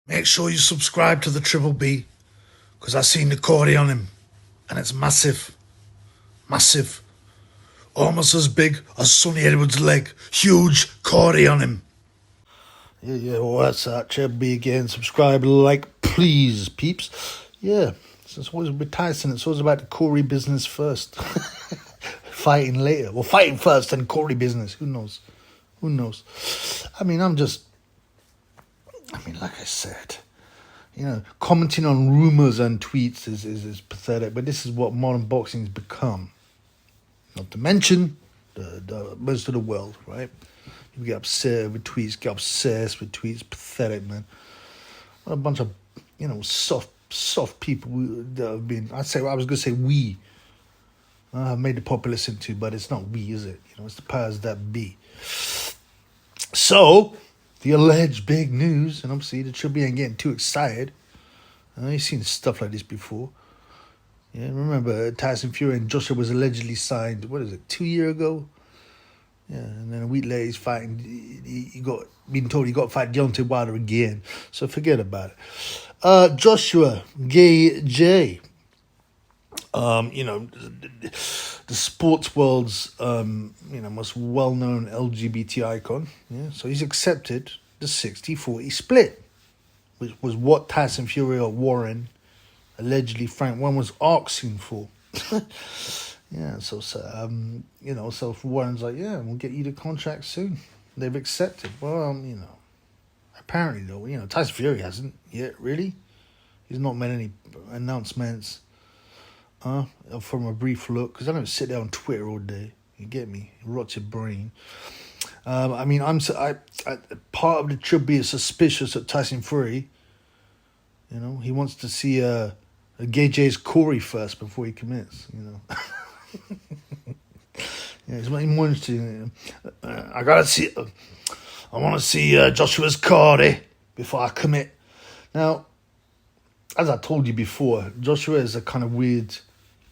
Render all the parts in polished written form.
Make sure you subscribe to the Triple B, because I seen the Cordy on him, and it's massive. Massive. Almost as big as Sonny Edwards' leg. Huge Cordy on him. Yeah, what's that? Triple B again. Subscribe, like, please, peeps. Yeah, it's always with Tyson. It's always about the Corey business first. Fighting later. Well, fighting first and Corey business. Who knows? Who knows? I mean, like I said, commenting on rumors and tweets is pathetic, but this is what modern boxing's become. Not to mention the most of the world, right? You get upset with tweets, get obsessed with tweets. Pathetic, man. What a bunch of, soft people that have been, I was going to say we. I've made the populace into, but it's not we, is it? It's the powers that be. So, the alleged big news, and obviously the Triple B ain't getting too excited. You've seen stuff like this before. Yeah, remember Tyson Fury and Joshua was allegedly signed, 2 years ago? Yeah, and then a week later he's fighting, he got to fight Deontay Wilder again. So forget about it. Joshua Gay J. The sports world's, most well-known LGBT icon. Yeah, so he's accepted the 60-40 split, which was what Tyson Fury or Warren, allegedly Frank Warren, was asking for. Yeah, so Warren's like, yeah, we'll get you the contract soon. They've accepted. Well, apparently though, Tyson Fury hasn't yet, really. He's not made any announcements. From a brief look, because I don't sit there on Twitter all day. You get me? It rots your brain. Part of the Triple B is suspicious of Tyson Fury. He wants to see a Gay J's Corey first before he commits. Yeah, he's more interested. I want to see Joshua's Cordy before I commit. Now, as I told you before, Joshua is a kind of weird,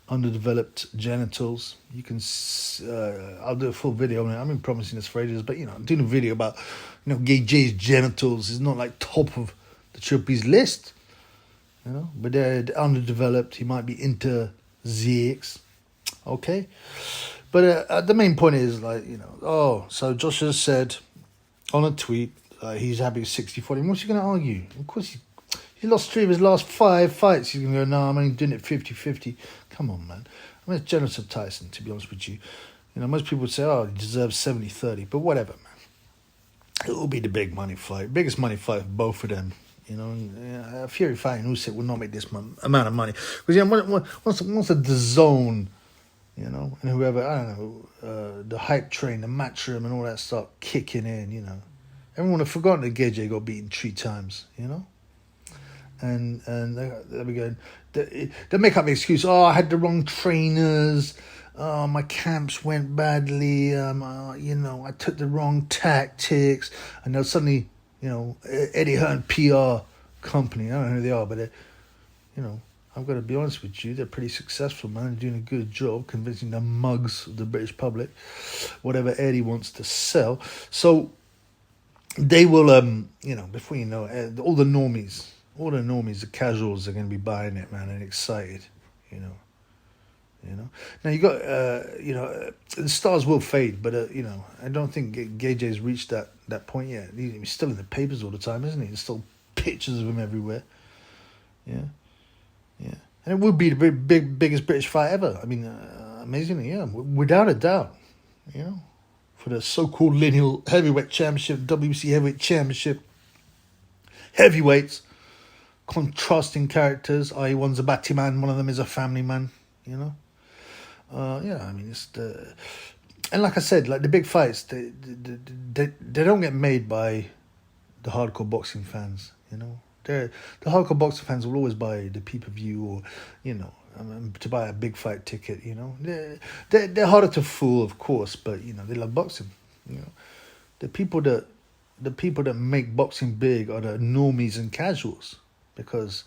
underdeveloped genitals. You can, I'll do a full video on it. I've been promising this for ages, but I'm doing a video about, Gay J's genitals is not like top of the Triple B's list, but they're underdeveloped. He might be into ZX, okay? But the main point is so Joshua said on a tweet he's happy with 60-40. What's he going to argue? Of course he lost 3 of his last 5 fights. He's going to go, no, I'm only doing it 50-50. Come on, man. It's generous of Tyson, to be honest with you. Most people would say, oh, he deserves 70-30. But whatever, man. It will be the big money fight. Biggest money fight for both of them. Fury fighting Usyk will not make this amount of money. Because, once the DAZN, and whoever, I don't know, the hype train, the matchroom and all that start kicking in, everyone have forgotten that Gay J got beaten 3 times, And they'll be going, they make up the excuse, I had the wrong trainers, my camps went badly, I took the wrong tactics, and they'll suddenly, Eddie Hearn PR company, I don't know who they are, but I've got to be honest with you, they're pretty successful, man. They're doing a good job convincing the mugs of the British public, whatever Eddie wants to sell. So they will, before you know it, all the normies, the casuals are going to be buying it, man, and excited, Now you got, the stars will fade, but I don't think Gay J's reached that point yet. He's still in the papers all the time, isn't he? There's still pictures of him everywhere. Yeah, and it would be the biggest British fight ever. I mean, amazingly, yeah, without a doubt. For the so-called lineal heavyweight championship, WBC heavyweight championship, heavyweights. Contrasting characters, i.e. one's a batty man, one of them is a family man, it's and like I said, like the big fights, they don't get made by the hardcore boxing fans, the hardcore boxing fans will always buy the pay-per-view or, to buy a big fight ticket, they're harder to fool, of course, but, they love boxing, the people that make boxing big are the normies and casuals. Because,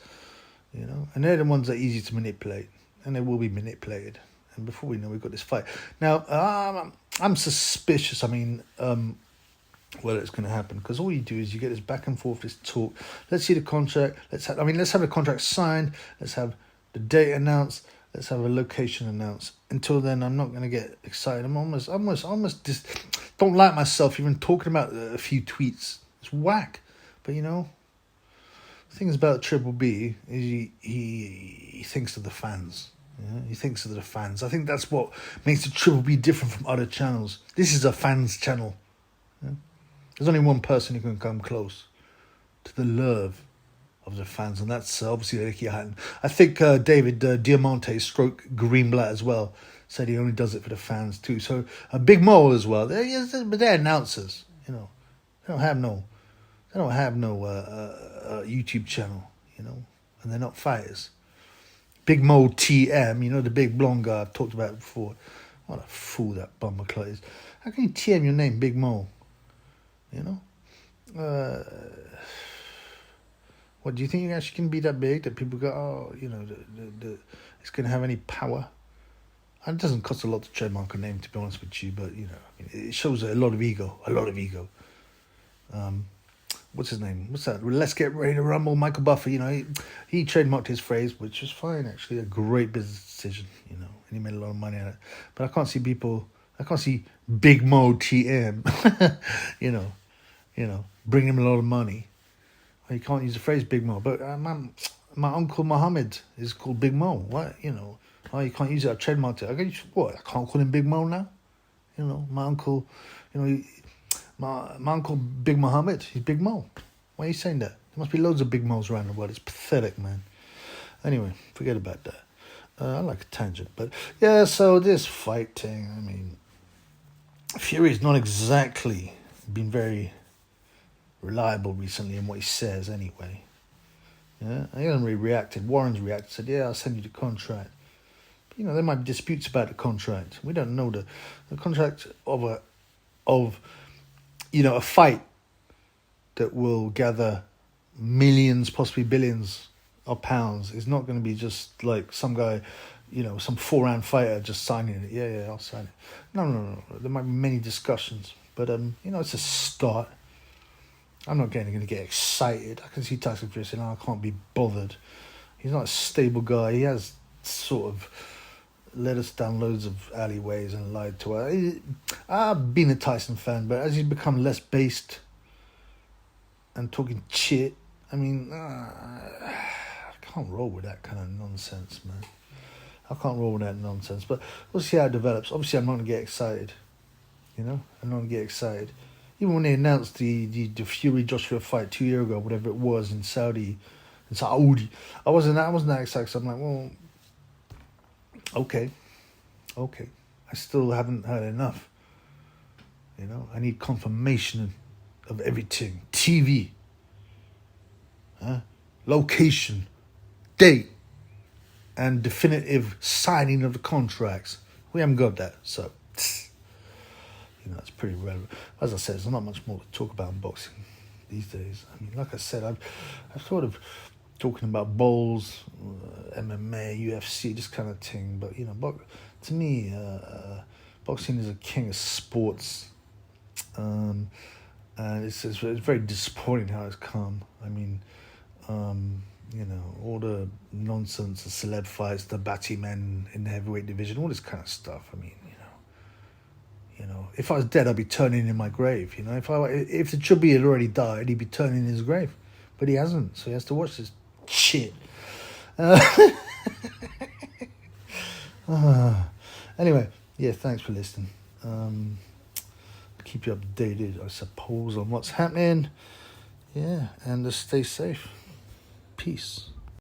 and they're the ones that are easy to manipulate, and they will be manipulated. And before we know, we've got this fight. Now, I'm suspicious. I mean, whether it's going to happen, because all you do is you get this back and forth, this talk. Let's see the contract. Let's have the contract signed. Let's have the date announced. Let's have a location announced. Until then, I'm not going to get excited. I'm almost just don't like myself even talking about a few tweets. It's whack. But the thing about Triple B is he thinks of the fans. Yeah, he thinks of the fans. I think that's what makes the Triple B different from other channels. This is a fans channel. Yeah? There's only one person who can come close to the love of the fans, and that's obviously Ricky Hatton. I think David Diamante, stroke Greenblatt as well, said he only does it for the fans too. So Big Mo as well. But they're announcers. They don't have no YouTube channel. And they're not fighters. Big Mo TM, the big blonde guy I've talked about before. What a fool that bummer clot is. How can you TM your name, Big Mo? What do you think you actually can be that big that people go, it's going to have any power? And it doesn't cost a lot to trademark a name, to be honest with you, but it shows a lot of ego. What's his name? What's that? Let's Get Ready to Rumble. Michael Buffer, he trademarked his phrase, which was fine, actually, a great business decision, and he made a lot of money on it. But I can't see Big Mo TM, bring him a lot of money. You can't use the phrase Big Mo, but my uncle Muhammad is called Big Mo. What, you can't use it. I trademarked it. I can't call him Big Mo now? My uncle, my uncle Big Muhammad, he's Big Mo. Why are you saying that? There must be loads of Big Mo's around the world. It's pathetic, man. Anyway, forget about that. I like a tangent, but yeah, so this fight thing, Fury's not exactly been very reliable recently in what he says anyway. Yeah, he hasn't really reacted. Warren's reacted, said, yeah, I'll send you the contract. But, there might be disputes about the contract. We don't know the contract of a fight that will gather millions, possibly billions of pounds. Is not going to be just like some guy, some 4-round fighter just signing it. Yeah, I'll sign it. No. There might be many discussions, but it's a start. I'm not going to get excited. I can see Tyson Fury saying, I can't be bothered. He's not a stable guy. He has sort of led us down loads of alleyways and lied to us. I've been a Tyson fan, but as he's become less based and talking shit, I can't roll with that kind of nonsense, man. I can't roll with that nonsense, but we'll see how it develops. Obviously, I'm not going to get excited. I'm not going to get excited. Even when they announced the Fury Joshua fight 2 years ago, whatever it was in Saudi, I wasn't that excited. So I'm like, well, okay. I still haven't heard enough. I need confirmation of everything. TV, location, date, and definitive signing of the contracts. We haven't got that, so. It's pretty relevant. As I said, there's not much more to talk about in boxing these days. Like I said, I've thought of talking about bowls, MMA, UFC, this kind of thing. But to me, boxing is a king of sports, and it's very disappointing how it's come. All the nonsense, the celeb fights, the batty men in the heavyweight division, all this kind of stuff. If I was dead, I'd be turning in my grave. If the Chubby had already died, he'd be turning in his grave, but he hasn't, so he has to watch this shit. Anyway, yeah, thanks for listening. Keep you updated, I suppose, on what's happening. Yeah, and stay safe. Peace.